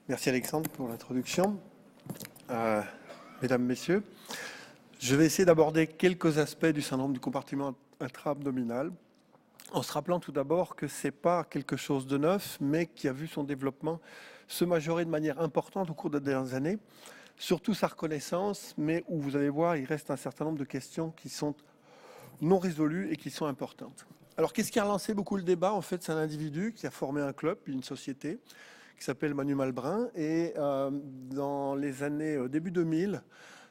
Merci Alexandre pour l'introduction. Mesdames, Messieurs, je vais essayer d'aborder quelques aspects du syndrome du compartiment intra-abdominal en se rappelant tout d'abord que ce n'est pas quelque chose de neuf, mais qui a vu son développement se majorer de manière importante au cours des dernières années, surtout sa reconnaissance, mais où vous allez voir, il reste un certain nombre de questions qui sont non résolues et qui sont importantes. Alors, qu'est-ce qui a relancé beaucoup le débat? En fait, c'est un individu qui a formé un club, puis une société, qui s'appelle Manu Malbrin, et dans les années début 2000,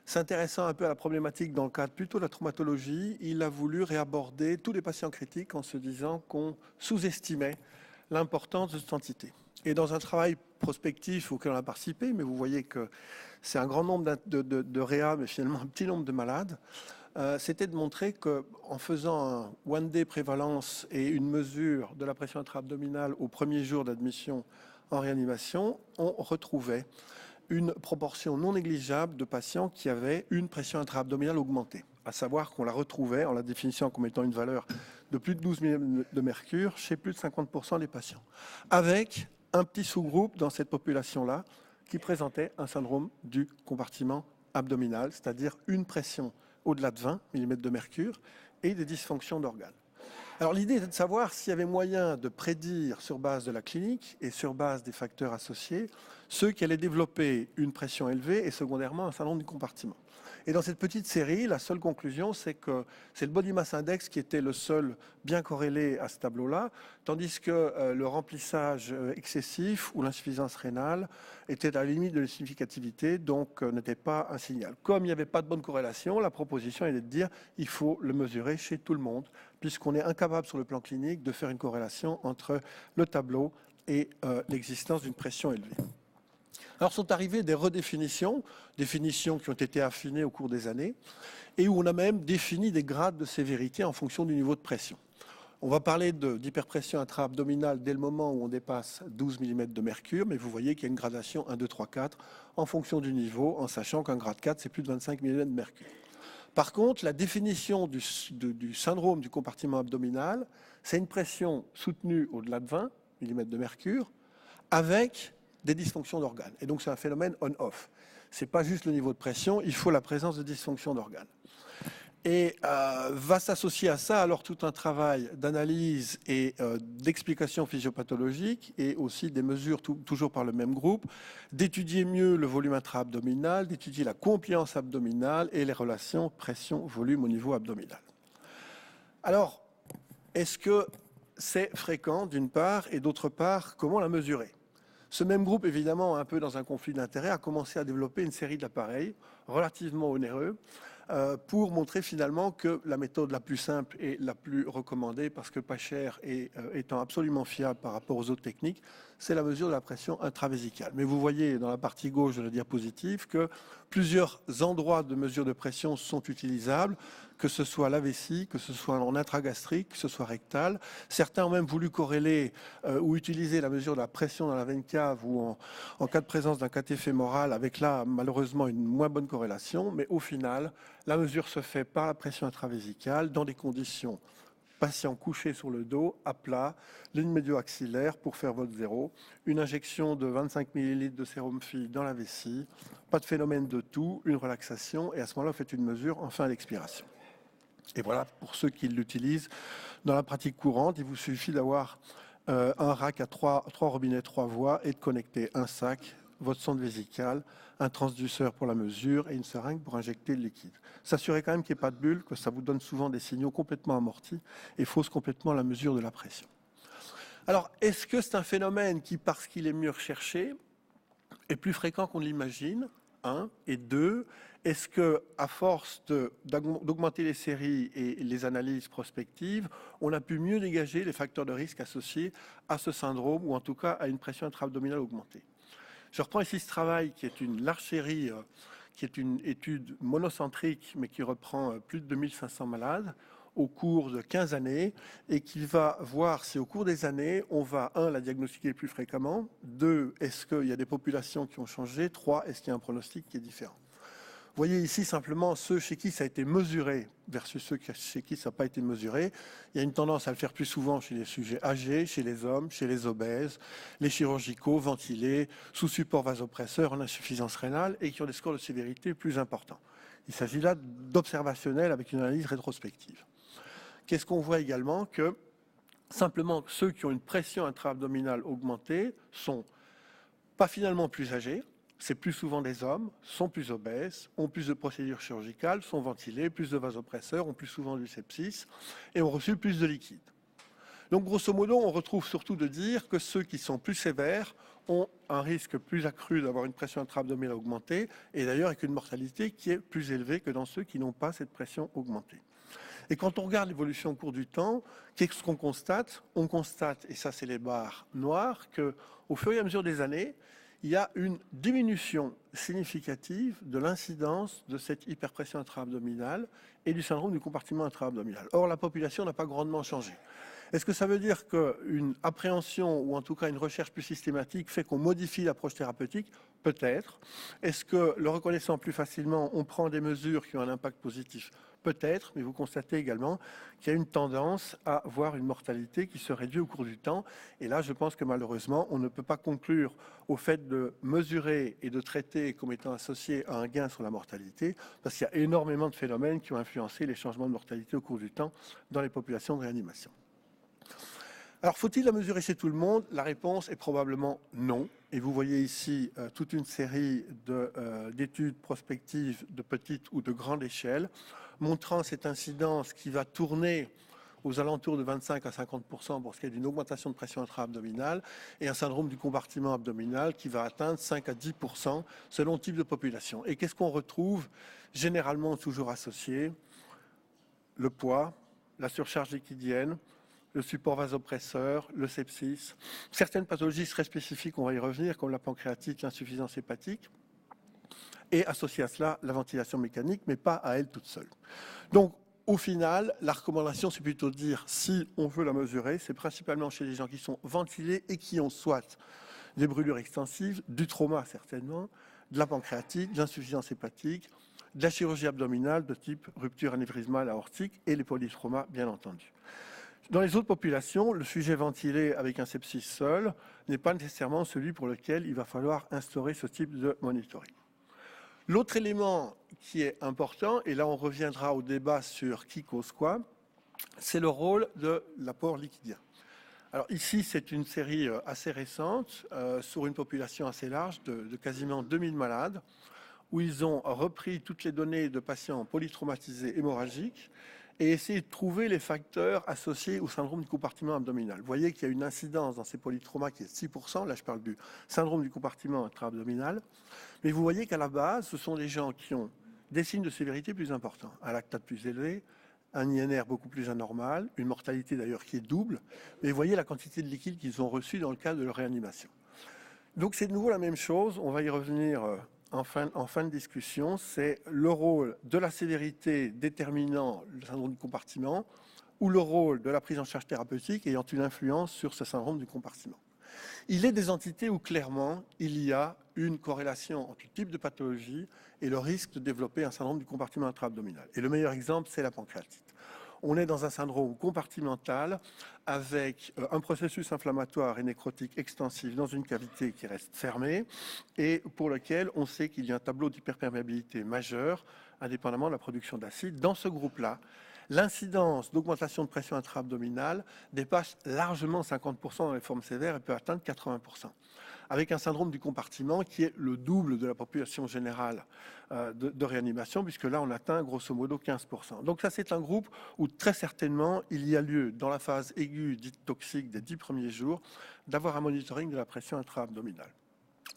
s'intéressant un peu à la problématique dans le cadre plutôt de la traumatologie, il a voulu réaborder tous les patients critiques en se disant qu'on sous-estimait l'importance de cette entité. Et dans un travail prospectif auquel on a participé, mais vous voyez que c'est un grand nombre de réa, mais finalement un petit nombre de malades, c'était de montrer qu'en faisant un one-day prévalence et une mesure de la pression intra-abdominale au premier jour d'admission en réanimation, on retrouvait une proportion non négligeable de patients qui avaient une pression intra-abdominale augmentée, à savoir qu'on la retrouvait en la définissant comme étant une valeur de plus de 12 mm de mercure chez plus de 50% des patients, avec un petit sous-groupe dans cette population-là qui présentait un syndrome du compartiment abdominal, c'est-à-dire une pression au-delà de 20 mm de mercure et des dysfonctions d'organes. Alors l'idée était de savoir s'il y avait moyen de prédire sur base de la clinique et sur base des facteurs associés ceux qui allaient développer une pression élevée et secondairement un syndrome du compartiment. Et dans cette petite série, la seule conclusion, c'est que c'est le body mass index qui était le seul bien corrélé à ce tableau-là, tandis que le remplissage excessif ou l'insuffisance rénale était à la limite de la significativité, donc n'était pas un signal. Comme il n'y avait pas de bonne corrélation, la proposition était de dire il faut le mesurer chez tout le monde, puisqu'on est incapable sur le plan clinique de faire une corrélation entre le tableau et l'existence d'une pression élevée. Alors sont arrivées des redéfinitions, définitions qui ont été affinées au cours des années, et où on a même défini des grades de sévérité en fonction du niveau de pression. On va parler d'hyperpression intra-abdominale dès le moment où on dépasse 12 mm de mercure, mais vous voyez qu'il y a une gradation 1, 2, 3, 4 en fonction du niveau, en sachant qu'un grade 4, c'est plus de 25 mm de mercure. Par contre, la définition du syndrome du compartiment abdominal, c'est une pression soutenue au-delà de 20 mm de mercure avec des dysfonctions d'organes. Et donc, c'est un phénomène on-off. Ce n'est pas juste le niveau de pression, il faut la présence de dysfonctions d'organes. Et va s'associer à ça alors tout un travail d'analyse et d'explication physiopathologique et aussi des mesures toujours par le même groupe, d'étudier mieux le volume intra-abdominal, d'étudier la compliance abdominale et les relations pression-volume au niveau abdominal. Alors, est-ce que c'est fréquent d'une part et d'autre part, comment la mesurer ? Ce même groupe, évidemment, un peu dans un conflit d'intérêts, a commencé à développer une série d'appareils relativement onéreux pour montrer finalement que la méthode la plus simple et la plus recommandée, parce que pas chère et étant absolument fiable par rapport aux autres techniques, c'est la mesure de la pression intravésicale. Mais vous voyez dans la partie gauche de la diapositive que plusieurs endroits de mesure de pression sont utilisables, que ce soit la vessie, que ce soit en intragastrique, que ce soit rectal. Certains ont même voulu corréler ou utiliser la mesure de la pression dans la veine cave ou en cas de présence d'un cathé fémoral, avec là malheureusement une moins bonne corrélation, mais au final, la mesure se fait par la pression intravésicale dans des conditions patient couché sur le dos, à plat, ligne médio-axillaire pour faire votre zéro, une injection de 25 ml de sérum phi dans la vessie, pas de phénomène de toux, une relaxation, et à ce moment-là, vous faites une mesure en fin d'expiration. Et voilà, pour ceux qui l'utilisent dans la pratique courante, il vous suffit d'avoir un rack à 3 robinets, 3 voies et de connecter un sac, votre sonde vésicale, un transduceur pour la mesure et une seringue pour injecter le liquide. S'assurer quand même qu'il n'y ait pas de bulle, que ça vous donne souvent des signaux complètement amortis et fausse complètement la mesure de la pression. Alors, est-ce que c'est un phénomène qui, parce qu'il est mieux recherché, est plus fréquent qu'on l'imagine ? 1. Et 2, est-ce que, à force d'augmenter les séries et les analyses prospectives, on a pu mieux dégager les facteurs de risque associés à ce syndrome ou en tout cas à une pression intra-abdominale augmentée? Je reprends ici ce travail qui est une large série, qui est une étude monocentrique, mais qui reprend plus de 2500 malades au cours de 15 années et qui va voir si au cours des années, on va, 1, la diagnostiquer plus fréquemment, 2, est-ce qu'il y a des populations qui ont changé, 3, est-ce qu'il y a un pronostic qui est différent. voyez ici simplement ceux chez qui ça a été mesuré versus ceux chez qui ça n'a pas été mesuré. Il y a une tendance à le faire plus souvent chez les sujets âgés, chez les hommes, chez les obèses, les chirurgicaux, ventilés, sous support vasopresseur, en insuffisance rénale et qui ont des scores de sévérité plus importants. Il s'agit là d'observationnel avec une analyse rétrospective. Qu'est-ce qu'on voit également? Que simplement ceux qui ont une pression intra-abdominale augmentée sont pas finalement plus âgés, c'est plus souvent des hommes, sont plus obèses, ont plus de procédures chirurgicales, sont ventilés, plus de vasopresseurs, ont plus souvent du sepsis et ont reçu plus de liquide. Donc grosso modo, on retrouve surtout de dire que ceux qui sont plus sévères ont un risque plus accru d'avoir une pression intra-abdominale augmentée et d'ailleurs avec une mortalité qui est plus élevée que dans ceux qui n'ont pas cette pression augmentée. Et quand on regarde l'évolution au cours du temps, qu'est-ce qu'on constate? On constate, et ça c'est les barres noires, qu'au fur et à mesure des années, il y a une diminution significative de l'incidence de cette hyperpression intra-abdominale et du syndrome du compartiment intra-abdominal. Or, la population n'a pas grandement changé. Est-ce que ça veut dire qu'une appréhension ou en tout cas une recherche plus systématique fait qu'on modifie l'approche thérapeutique? Peut-être. Est-ce que le reconnaissant plus facilement, on prend des mesures qui ont un impact positif? Peut-être, mais vous constatez également qu'il y a une tendance à voir une mortalité qui se réduit au cours du temps. Et là, je pense que malheureusement, on ne peut pas conclure au fait de mesurer et de traiter comme étant associé à un gain sur la mortalité, parce qu'il y a énormément de phénomènes qui ont influencé les changements de mortalité au cours du temps dans les populations de réanimation. Alors, faut-il la mesurer chez tout le monde? La réponse est probablement non. Et vous voyez ici toute une série d'études prospectives de petite ou de grande échelle, montrant cette incidence qui va tourner aux alentours de 25 à 50% pour ce qui est d'une augmentation de pression intra-abdominale et un syndrome du compartiment abdominal qui va atteindre 5 à 10% selon le type de population. Et qu'est-ce qu'on retrouve généralement toujours associé? Le poids, la surcharge liquidienne, le support vasopresseur, le sepsis, certaines pathologies très spécifiques, on va y revenir, comme la pancréatite, l'insuffisance hépatique, et associé à cela la ventilation mécanique, mais pas à elle toute seule. Donc, au final, la recommandation, c'est plutôt de dire, si on veut la mesurer, c'est principalement chez les gens qui sont ventilés et qui ont soit des brûlures extensives, du trauma certainement, de la pancréatite, de l'insuffisance hépatique, de la chirurgie abdominale de type rupture anévrismale aortique et les polytraumas, bien entendu. Dans les autres populations, le sujet ventilé avec un sepsis seul n'est pas nécessairement celui pour lequel il va falloir instaurer ce type de monitoring. L'autre élément qui est important, et là on reviendra au débat sur qui cause quoi, c'est le rôle de l'apport liquidien. Alors ici, c'est une série assez récente sur une population assez large de quasiment 2000 malades, où ils ont repris toutes les données de patients polytraumatisés hémorragiques et essayer de trouver les facteurs associés au syndrome du compartiment abdominal. Vous voyez qu'il y a une incidence dans ces polytraumas qui est 6%, là je parle du syndrome du compartiment intra-abdominal, mais vous voyez qu'à la base, ce sont des gens qui ont des signes de sévérité plus importants, un lactate plus élevé, un INR beaucoup plus anormal, une mortalité d'ailleurs qui est double, mais vous voyez la quantité de liquide qu'ils ont reçu dans le cadre de leur réanimation. Donc c'est de nouveau la même chose, on va y revenir en fin de discussion, c'est le rôle de la sévérité déterminant le syndrome du compartiment ou le rôle de la prise en charge thérapeutique ayant une influence sur ce syndrome du compartiment. Il est des entités où clairement il y a une corrélation entre le type de pathologie et le risque de développer un syndrome du compartiment intra-abdominal. Et le meilleur exemple, c'est la pancréatite. On est dans un syndrome compartimental avec un processus inflammatoire et nécrotique extensif dans une cavité qui reste fermée et pour lequel on sait qu'il y a un tableau d'hyperperméabilité majeur indépendamment de la production d'acide. Dans ce groupe-là, l'incidence d'augmentation de pression intra-abdominale dépasse largement 50% dans les formes sévères et peut atteindre 80%. Avec un syndrome du compartiment qui est le double de la population générale de réanimation, puisque là, on atteint grosso modo 15%. Donc ça, c'est un groupe où très certainement, il y a lieu, dans la phase aiguë dite toxique des 10 premiers jours, d'avoir un monitoring de la pression intra-abdominale.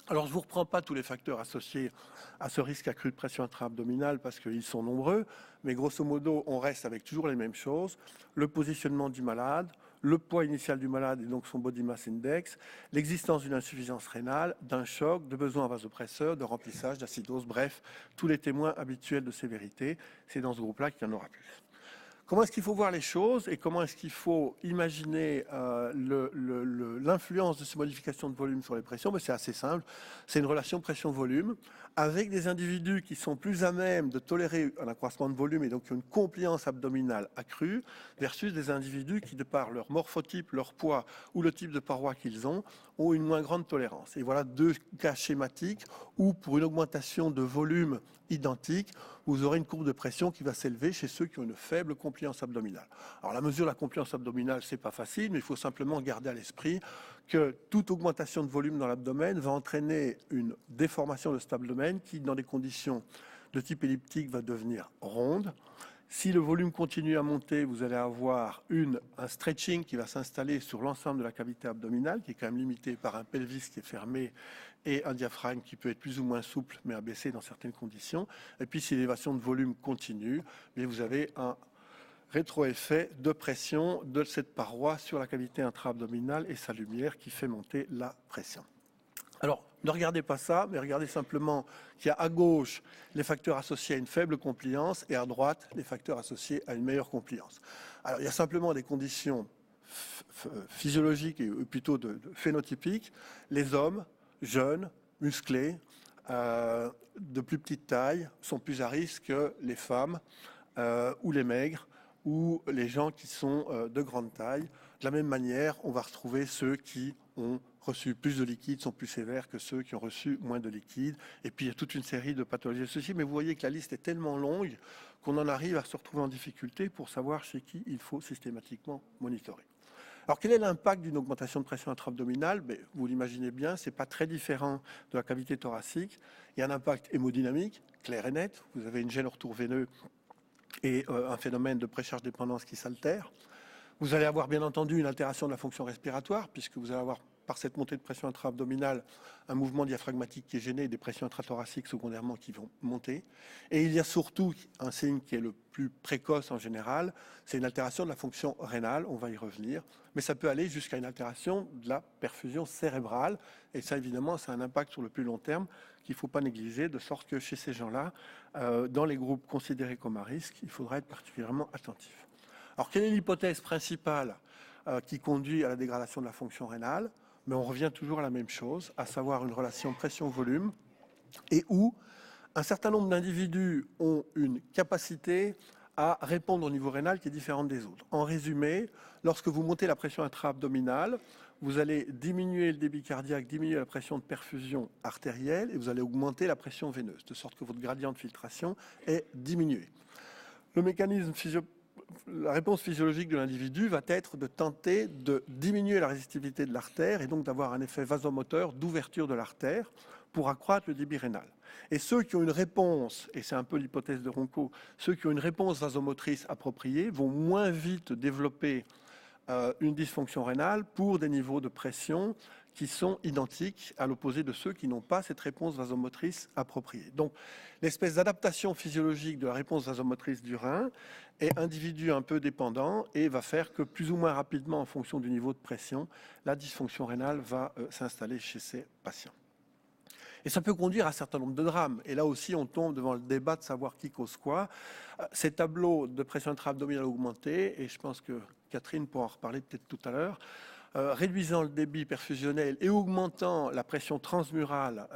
Alors, je ne vous reprends pas tous les facteurs associés à ce risque accru de pression intra-abdominale parce qu'ils sont nombreux, mais grosso modo, on reste avec toujours les mêmes choses. Le positionnement du malade, le poids initial du malade et donc son body mass index, l'existence d'une insuffisance rénale, d'un choc, de besoins vasopresseurs, de remplissage, d'acidose, bref, tous les témoins habituels de sévérité. C'est dans ce groupe-là qu'il y en aura plus. Comment est-ce qu'il faut voir les choses et comment est-ce qu'il faut imaginer l'influence de ces modifications de volume sur les pressions? C'est assez simple. C'est une relation pression-volume avec des individus qui sont plus à même de tolérer un accroissement de volume et donc qui ont une compliance abdominale accrue versus des individus qui, de par leur morphotype, leur poids ou le type de paroi qu'ils ont une moins grande tolérance. Et voilà deux cas schématiques où, pour une augmentation de volume identique, vous aurez une courbe de pression qui va s'élever chez ceux qui ont une faible compliance abdominale. Alors la mesure de la compliance abdominale, c'est pas facile, mais il faut simplement garder à l'esprit que toute augmentation de volume dans l'abdomen va entraîner une déformation de cet abdomen qui, dans des conditions de type elliptique, va devenir ronde. Si le volume continue à monter, vous allez avoir un stretching qui va s'installer sur l'ensemble de la cavité abdominale, qui est quand même limité par un pelvis qui est fermé et un diaphragme qui peut être plus ou moins souple, mais abaissé dans certaines conditions. Et puis, si l'élévation de volume continue, vous avez un rétroeffet de pression de cette paroi sur la cavité intra-abdominale et sa lumière qui fait monter la pression. Alors, ne regardez pas ça, mais regardez simplement qu'il y a à gauche les facteurs associés à une faible compliance et à droite les facteurs associés à une meilleure compliance. Alors, il y a simplement des conditions physiologiques et plutôt phénotypiques. Les hommes jeunes, musclés, de plus petite taille, sont plus à risque que les femmes ou les maigres ou les gens qui sont de grande taille. De la même manière, on va retrouver ceux qui ont reçu plus de liquide sont plus sévères que ceux qui ont reçu moins de liquide. Et puis, il y a toute une série de pathologies associées. Mais vous voyez que la liste est tellement longue qu'on en arrive à se retrouver en difficulté pour savoir chez qui il faut systématiquement monitorer. Alors, quel est l'impact d'une augmentation de pression intra-abdominale? Vous l'imaginez bien, ce n'est pas très différent de la cavité thoracique. Il y a un impact hémodynamique, clair et net. Vous avez une gêne au retour veineux et un phénomène de précharge-dépendance qui s'altère. Vous allez avoir bien entendu une altération de la fonction respiratoire, puisque vous allez avoir par cette montée de pression intra-abdominale un mouvement diaphragmatique qui est gêné et des pressions intrathoraciques secondairement qui vont monter. Et il y a surtout un signe qui est le plus précoce en général, c'est une altération de la fonction rénale, on va y revenir, mais ça peut aller jusqu'à une altération de la perfusion cérébrale, et ça évidemment ça a un impact sur le plus long terme qu'il ne faut pas négliger, de sorte que chez ces gens-là, dans les groupes considérés comme à risque, il faudra être particulièrement attentif. Alors quelle est l'hypothèse principale qui conduit à la dégradation de la fonction rénale? Mais on revient toujours à la même chose, à savoir une relation pression-volume, et où un certain nombre d'individus ont une capacité à répondre au niveau rénal qui est différente des autres. En résumé, lorsque vous montez la pression intra-abdominale, vous allez diminuer le débit cardiaque, diminuer la pression de perfusion artérielle, et vous allez augmenter la pression veineuse, de sorte que votre gradient de filtration est diminué. Le mécanisme la réponse physiologique de l'individu va être de tenter de diminuer la résistivité de l'artère et donc d'avoir un effet vasomoteur d'ouverture de l'artère pour accroître le débit rénal. Et ceux qui ont une réponse, et c'est un peu l'hypothèse de Ronco, ceux qui ont une réponse vasomotrice appropriée vont moins vite développer une dysfonction rénale pour des niveaux de pression qui sont identiques à l'opposé de ceux qui n'ont pas cette réponse vasomotrice appropriée. Donc, l'espèce d'adaptation physiologique de la réponse vasomotrice du rein est individu un peu dépendant et va faire que plus ou moins rapidement, en fonction du niveau de pression, la dysfonction rénale va s'installer chez ces patients. Et ça peut conduire à un certain nombre de drames. Et là aussi, on tombe devant le débat de savoir qui cause quoi. Ces tableaux de pression intra-abdominale augmentée, et je pense que Catherine pourra en reparler peut-être tout à l'heure, réduisant le débit perfusionnel et augmentant la pression transmurale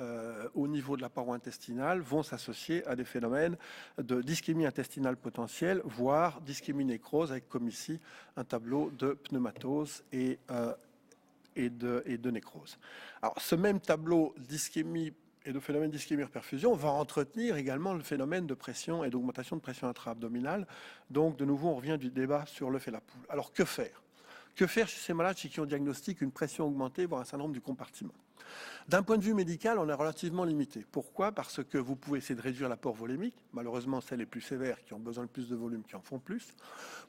au niveau de la paroi intestinale vont s'associer à des phénomènes de d'ischémie intestinale potentielle, voire d'ischémie nécrose, avec comme ici un tableau de pneumatose et de nécrose. Alors, ce même tableau d'ischémie et de phénomène d'ischémie-perfusion va entretenir également le phénomène de pression et d'augmentation de pression intra-abdominale. Donc, de nouveau, on revient du débat sur l'œuf et la poule. Alors, que faire? Que faire chez ces malades chez qui on diagnostique une pression augmentée, voire un syndrome du compartiment? D'un point de vue médical, on est relativement limité. Pourquoi? Parce que vous pouvez essayer de réduire l'apport volémique. Malheureusement, c'est les plus sévères qui ont besoin de plus de volume qui en font plus.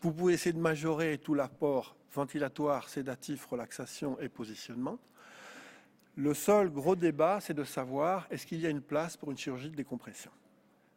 Vous pouvez essayer de majorer tout l'apport ventilatoire, sédatif, relaxation et positionnement. Le seul gros débat, c'est de savoir est-ce qu'il y a une place pour une chirurgie de décompression.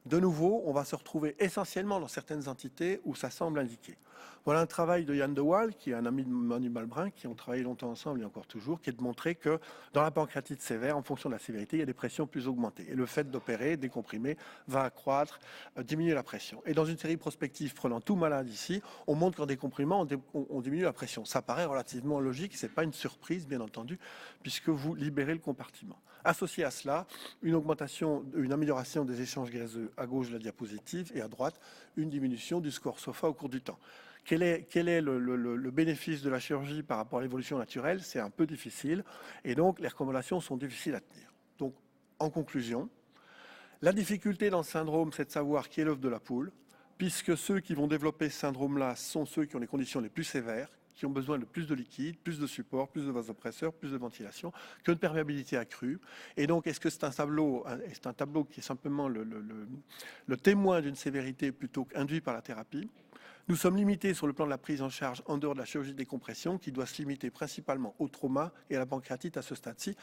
De nouveau, on va se retrouver essentiellement dans certaines entités où ça semble indiqué. Voilà un travail de Yann de Waal, qui est un ami de Manu Malbrin, qui ont travaillé longtemps ensemble et encore toujours, qui est de montrer que dans la pancréatite sévère, en fonction de la sévérité, il y a des pressions plus augmentées. Et le fait d'opérer, décomprimer, va accroître, diminuer la pression. Et dans une série prospective prenant tout malade ici, on montre qu'en décomprimant, on diminue la pression. Ça paraît relativement logique, ce n'est pas une surprise, bien entendu, puisque vous libérez le compartiment. Associé à cela, une amélioration des échanges gazeux à gauche de la diapositive et à droite, une diminution du score SOFA au cours du temps. Quel est le bénéfice de la chirurgie par rapport à l'évolution naturelle? C'est un peu difficile et donc les recommandations sont difficiles à tenir. Donc, en conclusion, la difficulté dans le syndrome, c'est de savoir qui est l'œuf de la poule, puisque ceux qui vont développer ce syndrome-là sont ceux qui ont les conditions les plus sévères, qui ont besoin de plus de liquide, plus de support, plus de vasopresseurs, plus de ventilation, que de perméabilité accrue. Et donc, est-ce que c'est un tableau qui est simplement le témoin d'une sévérité plutôt qu'induit par la thérapie? Nous sommes limités sur le plan de la prise en charge en dehors de la chirurgie de décompression, qui doit se limiter principalement au trauma et à la pancréatite à ce stade-ci.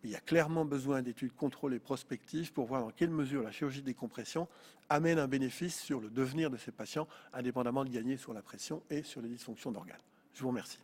Il y a clairement besoin d'études contrôlées prospectives pour voir dans quelle mesure la chirurgie de décompression amène un bénéfice sur le devenir de ces patients, indépendamment de gagner sur la pression et sur les dysfonctions d'organes. Je vous remercie.